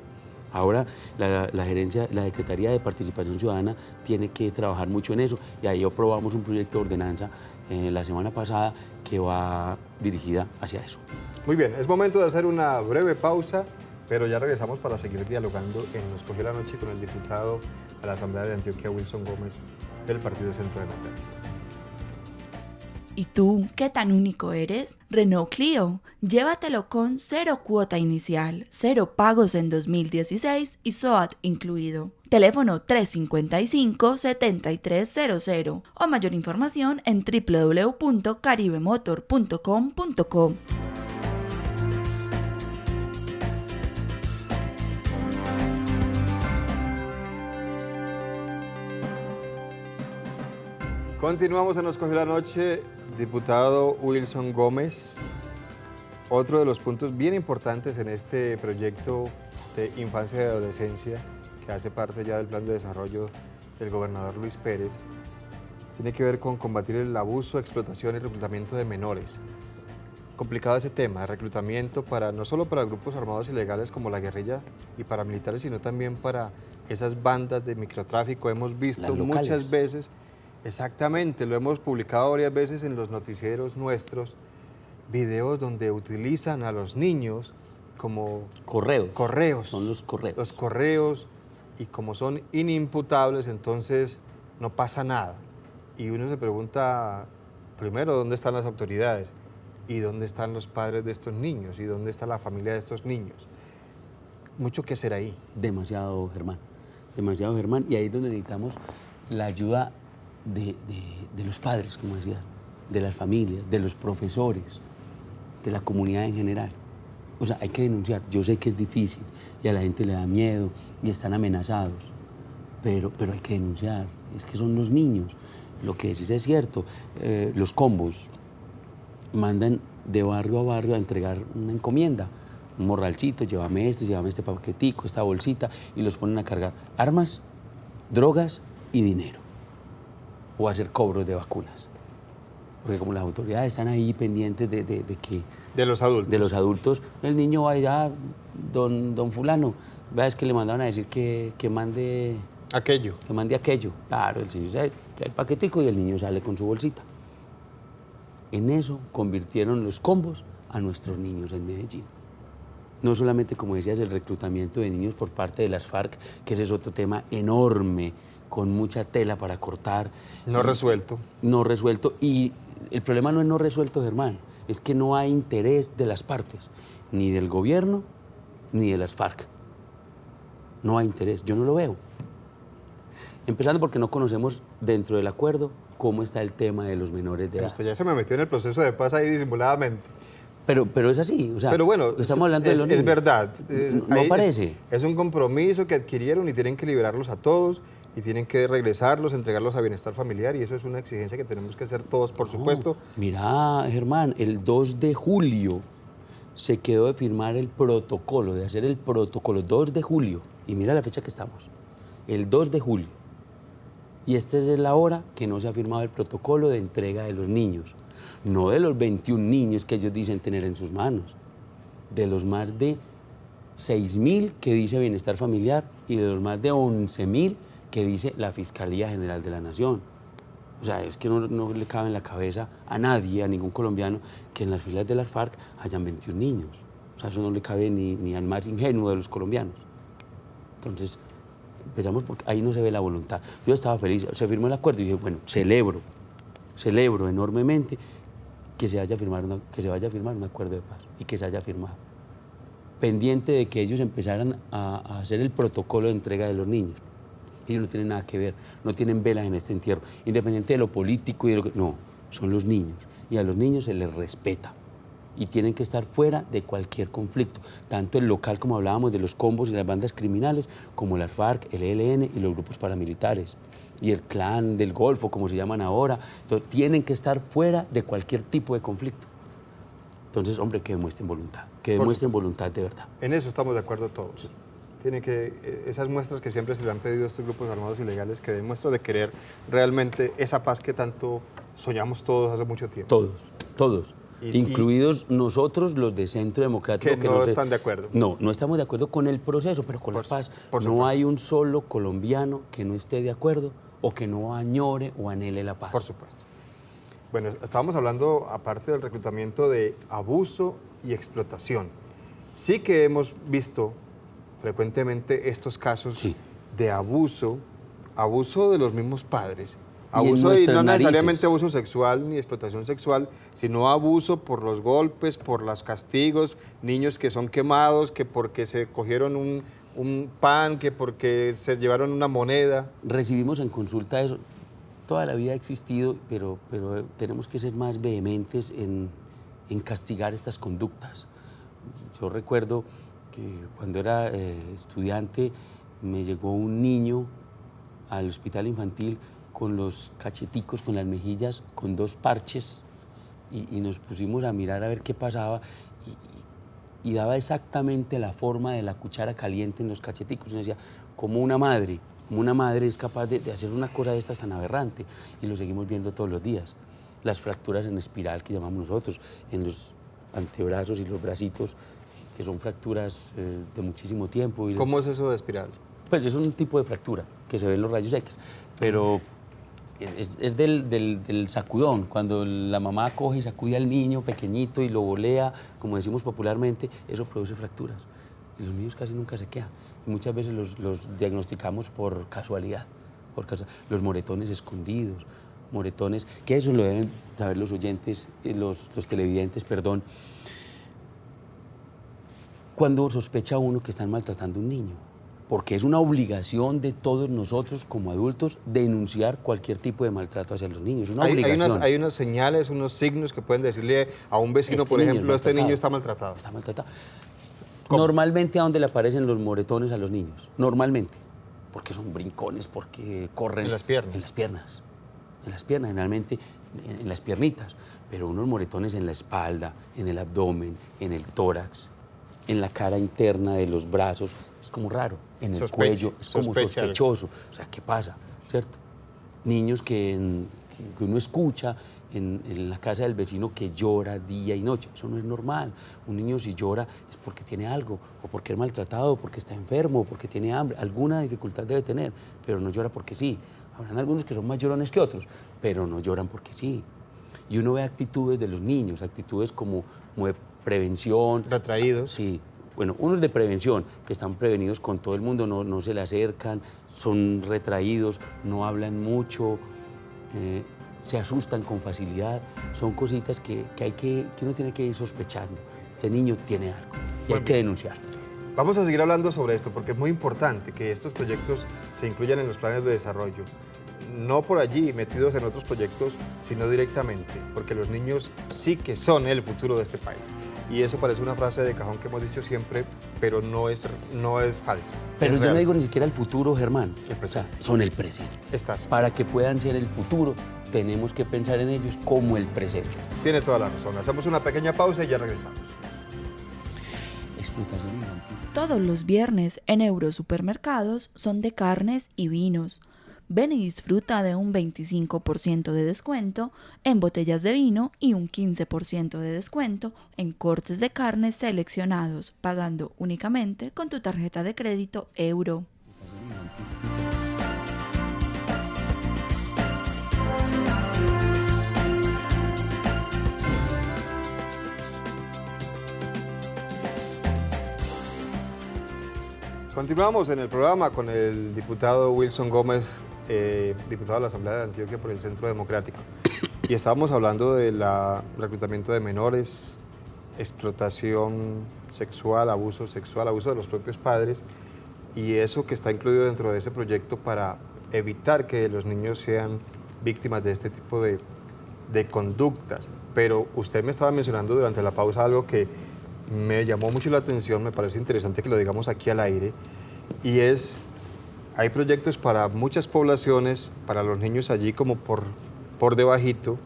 Ahora la gerencia, la Secretaría de Participación Ciudadana tiene que trabajar mucho en eso, y ahí aprobamos un proyecto de ordenanza la semana pasada que va dirigida hacia eso. Muy bien, es momento de hacer una breve pausa, pero ya regresamos para seguir dialogando en Nos Cogió la Noche con el diputado a la Asamblea de Antioquia, Wilson Gómez, del Partido Centro Democrático. ¿Y tú qué tan único eres? Renault Clio. Llévatelo con 0 cuota inicial, 0 pagos en 2016 y SOAT incluido. Teléfono 355-7300 o mayor información en www.caribemotor.com.co. Continuamos en Nos Cogió la Noche, diputado Wilson Gómez. Otro de los puntos bien importantes en este proyecto de infancia y adolescencia, que hace parte ya del plan de desarrollo del gobernador Luis Pérez, tiene que ver con combatir el abuso, explotación y reclutamiento de menores. Complicado ese tema, reclutamiento no solo para grupos armados ilegales como la guerrilla y paramilitares, sino también para esas bandas de microtráfico. Hemos visto muchas veces, exactamente, lo hemos publicado varias veces en los noticieros nuestros, videos donde utilizan a los niños como correos. Son los correos. Los correos, y como son inimputables, entonces no pasa nada. Y uno se pregunta, primero, ¿dónde están las autoridades? ¿Y dónde están los padres de estos niños? ¿Y dónde está la familia de estos niños? Mucho que hacer ahí. Demasiado, Germán. Demasiado, Germán. Y ahí es donde necesitamos la ayuda de los padres, como decía, de las familias, de los profesores, de la comunidad en general. O sea, hay que denunciar. Yo sé que es difícil y a la gente le da miedo y están amenazados, pero hay que denunciar. Es que son los niños. Lo que decís es cierto. Los combos mandan de barrio a barrio a entregar una encomienda. Un morralcito, llévame este paquetico, esta bolsita, y los ponen a cargar armas, drogas y dinero. O a hacer cobros de vacunas. Porque como las autoridades están ahí pendientes de que... De los adultos. De los adultos, el niño va allá, don fulano, ves que le mandaron a decir que mande... Aquello. Que mande aquello. Claro, el señor sale el paquetico y el niño sale con su bolsita. En eso convirtieron los combos a nuestros niños en Medellín. No solamente, como decías, el reclutamiento de niños por parte de las FARC, que ese es otro tema enorme, con mucha tela para cortar. No resuelto. No resuelto. Y el problema no es no resuelto, Germán, es que no hay interés de las partes, ni del gobierno, ni de las FARC. No hay interés, yo no lo veo. Empezando porque no conocemos dentro del acuerdo cómo está el tema de los menores de edad. Usted ya se me metió en el proceso de paz ahí disimuladamente. Pero es así, o sea, Pero bueno, estamos hablando de los niños. es verdad. No parece. Es un compromiso que adquirieron y tienen que liberarlos a todos y tienen que regresarlos, entregarlos a bienestar familiar y eso es una exigencia que tenemos que hacer todos, por supuesto. Mira, Germán, el 2 de julio se quedó de firmar el protocolo, de hacer el protocolo, 2 de julio. Y mira la fecha que estamos, el 2 de julio. Y esta es la hora que no se ha firmado el protocolo de entrega de los niños. No de los 21 niños que ellos dicen tener en sus manos, de los más de 6.000 que dice Bienestar Familiar y de los más de 11.000 que dice la Fiscalía General de la Nación. O sea, es que no le cabe en la cabeza a nadie, a ningún colombiano, que en las filas de las FARC hayan 21 niños. O sea, eso no le cabe ni al más ingenuo de los colombianos. Entonces, empezamos porque ahí no se ve la voluntad. Yo estaba feliz, se firmó el acuerdo y dije, bueno, celebro enormemente que se vaya a firmar un acuerdo de paz y que se haya firmado. Pendiente de que ellos empezaran a hacer el protocolo de entrega de los niños. Ellos no tienen nada que ver, no tienen velas en este entierro, independiente de lo político y de lo que... No, son los niños y a los niños se les respeta y tienen que estar fuera de cualquier conflicto, tanto el local, como hablábamos de los combos y las bandas criminales, como las FARC, el ELN y los grupos paramilitares y el clan del Golfo, como se llaman ahora. Entonces, tienen que estar fuera de cualquier tipo de conflicto. Entonces, hombre, que demuestren voluntad de verdad. En eso estamos de acuerdo todos. Sí. Tiene que, esas muestras que siempre se le han pedido a estos grupos armados ilegales, que demuestran de querer realmente esa paz que tanto soñamos todos hace mucho tiempo. Todos. Incluidos nosotros, los de Centro Democrático. Que no están de acuerdo. No estamos de acuerdo con el proceso, pero con la paz. No hay un solo colombiano que no esté de acuerdo o que no añore o anhele la paz. Por supuesto. Bueno, estábamos hablando, aparte del reclutamiento, de abuso y explotación. Sí que hemos visto frecuentemente estos casos de abuso de los mismos padres. Abuso, y no necesariamente abuso sexual ni explotación sexual, sino abuso por los golpes, por los castigos, niños que son quemados, que porque se cogieron un pan, que porque se llevaron una moneda. Recibimos en consulta eso. Toda la vida ha existido, pero tenemos que ser más vehementes en castigar estas conductas. Yo recuerdo que cuando era estudiante me llegó un niño al hospital infantil con los cacheticos, con las mejillas, con 2 parches y nos pusimos a mirar a ver qué pasaba y daba exactamente la forma de la cuchara caliente en los cacheticos. Y decía, como una madre es capaz de hacer una cosa de estas tan aberrante, y lo seguimos viendo todos los días. Las fracturas en espiral que llamamos nosotros, en los antebrazos y los bracitos, que son fracturas de muchísimo tiempo. ¿Cómo es eso de espiral? Pues es un tipo de fractura que se ve en los rayos X, pero es del sacudón, cuando la mamá coge y sacude al niño pequeñito y lo volea, como decimos popularmente, eso produce fracturas. Y los niños casi nunca se quedan. Y muchas veces los diagnosticamos por casualidad, los moretones escondidos, moretones, que eso lo deben saber los oyentes, los televidentes, perdón. Cuando sospecha uno que están maltratando a un niño, porque es una obligación de todos nosotros como adultos denunciar cualquier tipo de maltrato hacia los niños. Es una obligación. Hay unas señales, unos signos que pueden decirle a un vecino, por ejemplo, este niño está maltratado. Está maltratado. Normalmente, ¿a dónde le aparecen los moretones a los niños? Normalmente. Porque son brincones, porque corren. En las piernas. En las piernas. En las piernas, generalmente en las piernitas. Pero unos moretones en la espalda, en el abdomen, en el tórax, en la cara interna de los brazos, es como raro. En el cuello, es como sospechoso. O sea, ¿qué pasa? ¿Cierto? Niños que uno escucha en la casa del vecino que llora día y noche. Eso no es normal. Un niño, si llora, es porque tiene algo, o porque es maltratado, o porque está enfermo, o porque tiene hambre. Alguna dificultad debe tener, pero no llora porque sí. Habrán algunos que son más llorones que otros, pero no lloran porque sí. Y uno ve actitudes de los niños, actitudes como de prevención. Retraídos. Sí. Bueno, unos de prevención, que están prevenidos con todo el mundo, no se le acercan, son retraídos, no hablan mucho, se asustan con facilidad. Son cositas que uno tiene que ir sospechando. Este niño tiene algo y hay que denunciarlo. Vamos a seguir hablando sobre esto porque es muy importante que estos proyectos se incluyan en los planes de desarrollo. No por allí metidos en otros proyectos, sino directamente, porque los niños sí que son el futuro de este país. Y eso parece una frase de cajón que hemos dicho siempre, pero no es falsa. Pero es yo real. no digo ni siquiera el futuro, Germán. El presente. O sea, son el presente. Estás. Para que puedan ser el futuro, tenemos que pensar en ellos como el presente. Tiene toda la razón. Hacemos una pequeña pausa y ya regresamos. Explotación infantil. Todos los viernes en Eurosupermercados son de carnes y vinos. Ven y disfruta de un 25% de descuento en botellas de vino y un 15% de descuento en cortes de carnes seleccionados, pagando únicamente con tu tarjeta de crédito Euro. Continuamos en el programa con el diputado Wilson Gómez, diputado de la Asamblea de Antioquia por el Centro Democrático. Y estábamos hablando del reclutamiento de menores, explotación sexual, abuso de los propios padres, y eso que está incluido dentro de ese proyecto para evitar que los niños sean víctimas de este tipo de conductas. Pero usted me estaba mencionando durante la pausa algo que me llamó mucho la atención, me parece interesante que lo digamos aquí al aire, y hay proyectos para muchas poblaciones, para los niños allí como por debajito,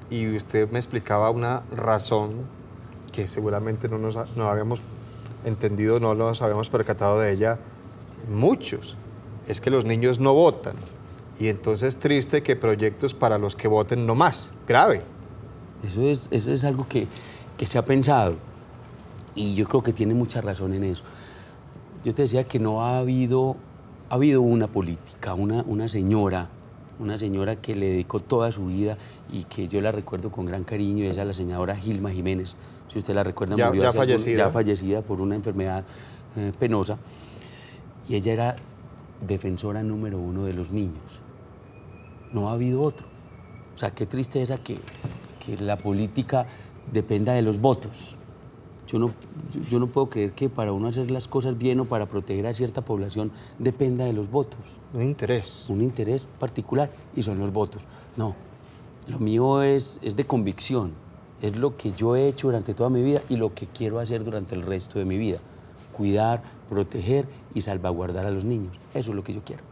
y usted me explicaba una razón que seguramente no habíamos entendido, no nos habíamos percatado de ella muchos, es que los niños no votan, y entonces es triste que proyectos para los que voten no más, grave. Eso es algo que se ha pensado. Y yo creo que tiene mucha razón en eso. Yo te decía que no ha habido una política, una señora que le dedicó toda su vida y que yo la recuerdo con gran cariño, y esa es la senadora Gilma Jiménez. Si usted la recuerda, murió ya fallecida por una enfermedad penosa. Y ella era defensora número 1 de los niños. No ha habido otro. O sea, qué tristeza que la política dependa de los votos. Yo no puedo creer que para uno hacer las cosas bien o para proteger a cierta población dependa de los votos. Un interés. Un interés particular, y son los votos. No, lo mío es de convicción. Es lo que yo he hecho durante toda mi vida y lo que quiero hacer durante el resto de mi vida. Cuidar, proteger y salvaguardar a los niños. Eso es lo que yo quiero.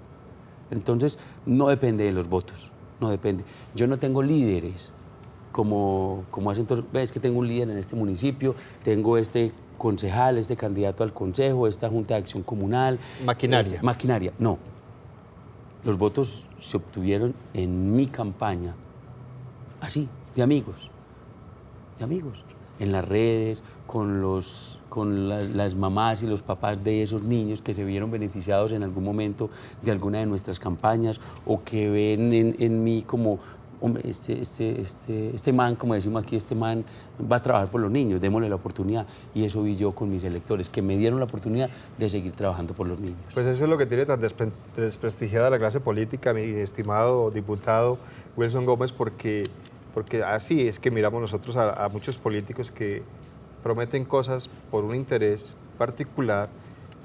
Entonces, no depende de los votos, no depende. Yo no tengo líderes. Como hacen todos, ves que tengo un líder en este municipio, tengo este concejal, este candidato al consejo, esta junta de acción comunal. Maquinaria. Maquinaria, no. Los votos se obtuvieron en mi campaña, así, de amigos, en las redes, con las mamás y los papás de esos niños que se vieron beneficiados en algún momento de alguna de nuestras campañas, o que ven en mí como, hombre, este man, como decimos aquí, este man va a trabajar por los niños, démosle la oportunidad. Y eso vi yo con mis electores, que me dieron la oportunidad de seguir trabajando por los niños. Pues eso es lo que tiene tan desprestigiada la clase política, mi estimado diputado Wilson Gómez, porque así es que miramos nosotros a muchos políticos que prometen cosas por un interés particular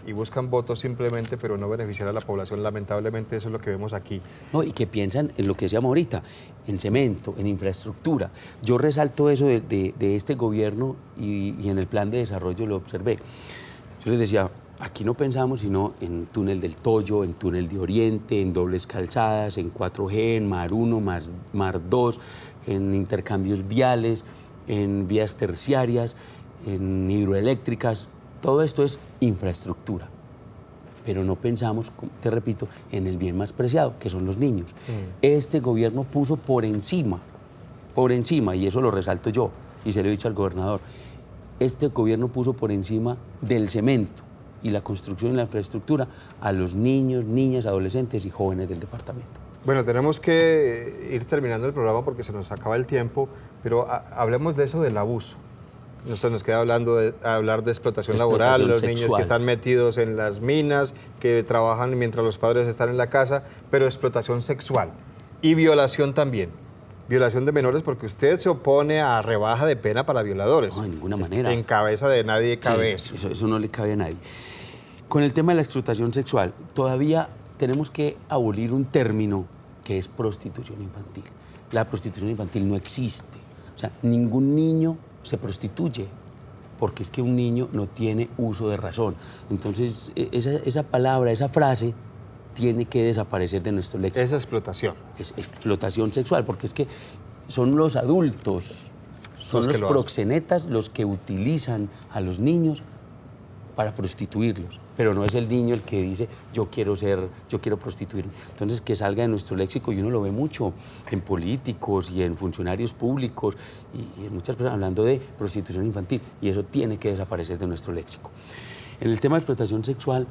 y buscan votos simplemente, pero no beneficiar a la población. Lamentablemente eso es lo que vemos aquí. No, y que piensan en lo que decíamos ahorita, en cemento, en infraestructura. Yo resalto eso de este gobierno y en el plan de desarrollo lo observé. Yo les decía, aquí no pensamos sino en túnel del Toyo, en túnel de Oriente, en dobles calzadas, en 4G, en Mar 1, Mar 2, en intercambios viales, en vías terciarias, en hidroeléctricas. Todo esto es infraestructura, pero no pensamos, te repito, en el bien más preciado, que son los niños. Este gobierno puso por encima, y eso lo resalto yo, y se lo he dicho al gobernador, este gobierno puso por encima del cemento y la construcción y la infraestructura a los niños, niñas, adolescentes y jóvenes del departamento. Bueno, tenemos que ir terminando el programa porque se nos acaba el tiempo, pero hablemos de eso del abuso. Nos queda hablar de explotación laboral, los niños que están metidos en las minas, que trabajan mientras los padres están en la casa, pero explotación sexual y violación también. Violación de menores, porque usted se opone a rebaja de pena para violadores. No, de ninguna manera. En cabeza de nadie cabe sí, eso no le cabe a nadie. Con el tema de la explotación sexual, todavía tenemos que abolir un término que es prostitución infantil. La prostitución infantil no existe. O sea, ningún niño se prostituye. porque es que un niño no tiene uso de razón. Entonces, esa palabra, esa frase, tiene que desaparecer de nuestro léxico. Esa explotación. Es explotación sexual, porque es que son los adultos, son los proxenetas los que utilizan a los niños para prostituirlos, pero no es el niño el que dice yo quiero prostituirme. Entonces, que salga de nuestro léxico, y uno lo ve mucho en políticos y en funcionarios públicos y en muchas personas hablando de prostitución infantil, y eso tiene que desaparecer de nuestro léxico. En el tema de explotación sexual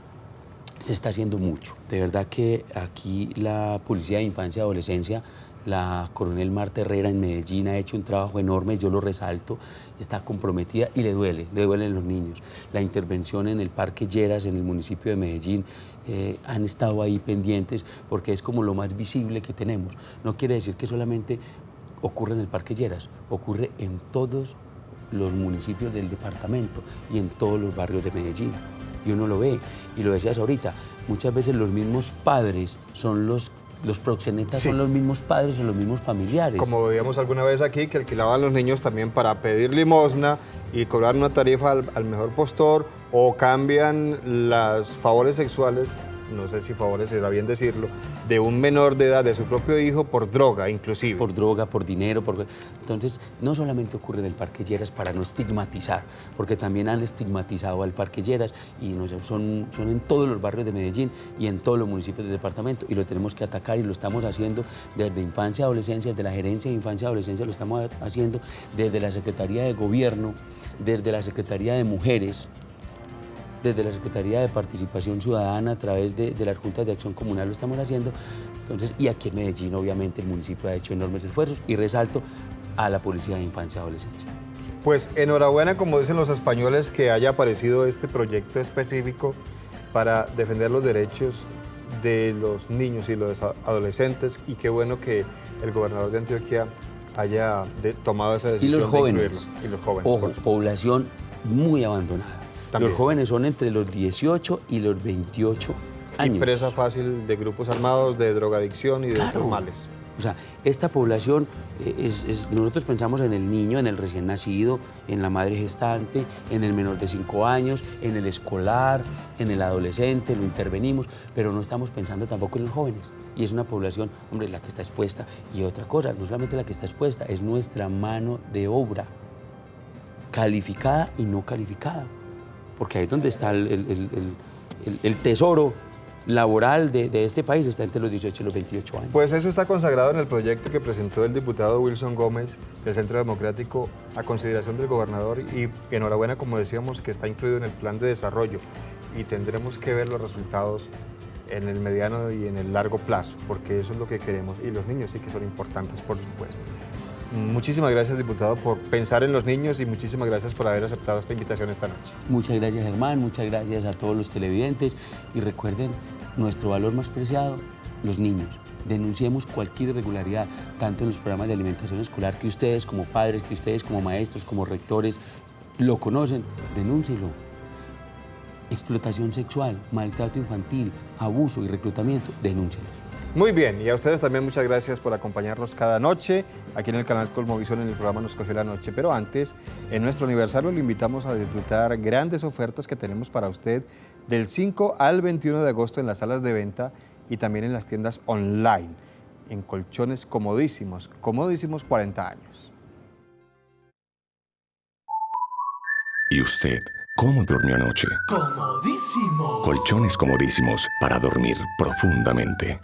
se está haciendo mucho. De verdad que aquí la Policía de Infancia y Adolescencia, la coronel Marta Herrera en Medellín, ha hecho un trabajo enorme, yo lo resalto, está comprometida y le duelen los niños. La intervención en el Parque Lleras, en el municipio de Medellín, han estado ahí pendientes porque es como lo más visible que tenemos. No quiere decir que solamente ocurre en el Parque Lleras, ocurre en todos los municipios del departamento y en todos los barrios de Medellín. Y uno lo ve, y lo decías ahorita, muchas veces los mismos padres son los proxenetas, son los mismos padres o los mismos familiares. Como veíamos alguna vez aquí, que alquilaban a los niños también para pedir limosna y cobrar una tarifa al mejor postor, o cambian los favores sexuales, no sé si favores será bien decirlo, de un menor de edad, de su propio hijo, por droga inclusive. Por droga, por dinero. Entonces, no solamente ocurre en el Parque Lleras, para no estigmatizar, porque también han estigmatizado al Parque Lleras, y son en todos los barrios de Medellín y en todos los municipios del departamento, y lo tenemos que atacar, y lo estamos haciendo desde Infancia y Adolescencia, desde la Gerencia de Infancia y Adolescencia, lo estamos haciendo desde la Secretaría de Gobierno, desde la Secretaría de Mujeres, desde la Secretaría de Participación Ciudadana, a través de las Juntas de Acción Comunal lo estamos haciendo. Entonces, y aquí en Medellín, obviamente, el municipio ha hecho enormes esfuerzos, y resalto a la Policía de Infancia y Adolescencia. Pues enhorabuena, como dicen los españoles, que haya aparecido este proyecto específico para defender los derechos de los niños y los adolescentes, y qué bueno que el gobernador de Antioquia haya tomado esa decisión. Y los jóvenes, de incluirlo. Y los jóvenes, ojo, población muy abandonada. También. Los jóvenes son entre los 18 y los 28 años. Y presa fácil de grupos armados, de drogadicción y de otros males. O sea, esta población, nosotros pensamos en el niño, en el recién nacido, en la madre gestante, en el menor de 5 años, en el escolar, en el adolescente, lo intervenimos, pero no estamos pensando tampoco en los jóvenes. Y es una población, hombre, la que está expuesta. Y otra cosa, no solamente la que está expuesta, es nuestra mano de obra, calificada y no calificada. Porque ahí es donde está el tesoro laboral de este país, está entre los 18 y los 28 años. Pues eso está consagrado en el proyecto que presentó el diputado Wilson Gómez del Centro Democrático a consideración del gobernador, y enhorabuena, como decíamos, que está incluido en el plan de desarrollo, y tendremos que ver los resultados en el mediano y en el largo plazo, porque eso es lo que queremos, y los niños sí que son importantes, por supuesto. Muchísimas gracias, diputado, por pensar en los niños, y muchísimas gracias por haber aceptado esta invitación esta noche. Muchas gracias, Germán, muchas gracias a todos los televidentes, y recuerden, nuestro valor más preciado, los niños. Denunciemos cualquier irregularidad, tanto en los programas de alimentación escolar, que ustedes como padres, que ustedes como maestros, como rectores, lo conocen, denúncielo. Explotación sexual, maltrato infantil, abuso y reclutamiento, denúncielo. Muy bien, y a ustedes también muchas gracias por acompañarnos cada noche aquí en el canal Cosmovisión, en el programa Nos Cogió la Noche. Pero antes, en nuestro aniversario, le invitamos a disfrutar grandes ofertas que tenemos para usted del 5 al 21 de agosto en las salas de venta y también en las tiendas online, en colchones comodísimos, comodísimos 40 años. ¿Y usted cómo durmió anoche? ¡Comodísimo! Colchones comodísimos para dormir profundamente.